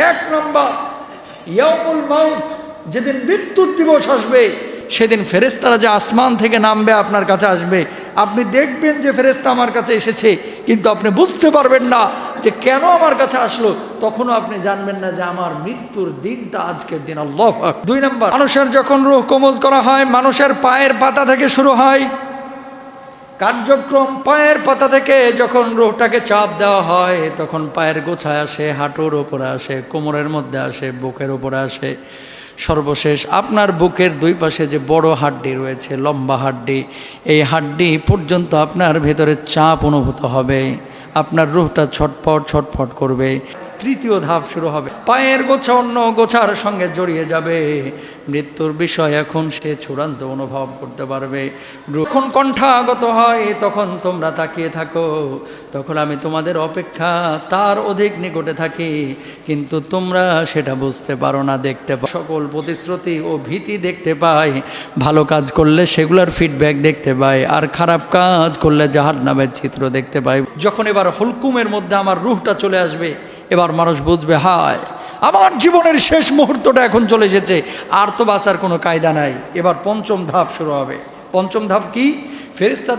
এক নম্বর ইয়াউমুল মাউত, যেদিন মৃত্যুর দিবস আসবে সেদিন ফেরেশতারা যে আসমান থেকে নামবে আপনার কাছে আসবে, আপনি দেখবেন যে ফেরেশতা আমার কাছে এসেছে, কিন্তু আপনি বুঝতে পারবেন না যে কেন আমার কাছে আসলো, তখনও আপনি জানবেন না যে আমার মৃত্যুর দিনটা আজকের দিন। আল্লাহু আকবার। 2 নম্বর, মানুষের যখন রূহ কবজ করা হয়, মানুষের পায়ের পাতা থেকে শুরু হয় কার্যক্রম। পায়ের পাতা থেকে যখন রূহটাকে চাপ দেওয়া হয়, তখন পায়ের গোছায় আসে, হাঁটুর উপরে আসে, কোমরের মধ্যে আসে, বুকের উপরে আসে, সর্বশেষ আপনার বুকের 2 পাশে যে বড় হাড্ডি রয়েছে, লম্বা হাড্ডি, এই হাড্ডি পর্যন্ত আপনার ভেতরে চাপ অনুভূত হবে, আপনার রূহটা ছটফট ছটফট করবে। 3য় ধাপ শুরু হবে, পায়ের গোছা অন্য গোছার সঙ্গে জড়িয়ে যাবে। মৃত্যুর বিষয় এখন সে চূড়ান্ত অনুভব করতে পারবে। যখন কণ্ঠাগত হয় তখন তোমরা তাকিয়ে থাকো, তখন আমি তোমাদের অপেক্ষা তার অধিক নিকটে থাকি, কিন্তু তোমরা সেটা বুঝতে পারো না, দেখতে পাও সকল প্রতিশ্রুতি ও ভীতি দেখতে পাই, ভালো কাজ করলে সেগুলোর ফিডব্যাক দেখতে পাই, আর খারাপ কাজ করলে জাহান্নামের চিত্র দেখতে পাই। যখন এবার হুলকুমের মধ্যে আমার রূহটা চলে আসবে, এবার মানুষ বুঝবে হায় আমার জীবনের শেষ মুহূর্তটা এখন চলে এসেছে, আর তো বাঁচার কোনো কায়দা নাই। এবার 5ম ধাপ শুরু হবে। 5ম ধাপ কি? ফেরেশতা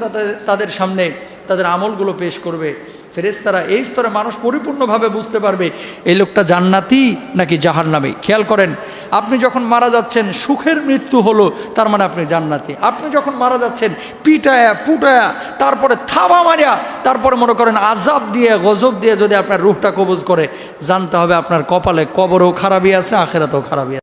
তাদের সামনে তাদের আমলগুলো পেশ করবে। ফেরেশতারা এই স্তরে মানুষ পরিপূর্ণভাবে বুঝতে পারবে এই লোকটা জান্নাতি নাকি জাহান্নামী। খেয়াল করেন, আপনি যখন মারা যাচ্ছেন সুখের মৃত্যু হলো, তার মানে আপনি জান্নাতি। আপনি যখন মারা যাচ্ছেন পিটায়া পুটায়া, তারপরে থাবা মারিয়া, তারপরে মনে করেন আজাব দিয়ে গজব দিয়ে যদি আপনার রূহটা কবজ করে, জানতে হবে আপনার কপালে কবরও খারাপই আছে, আখিরাতেও খারাপই আছে।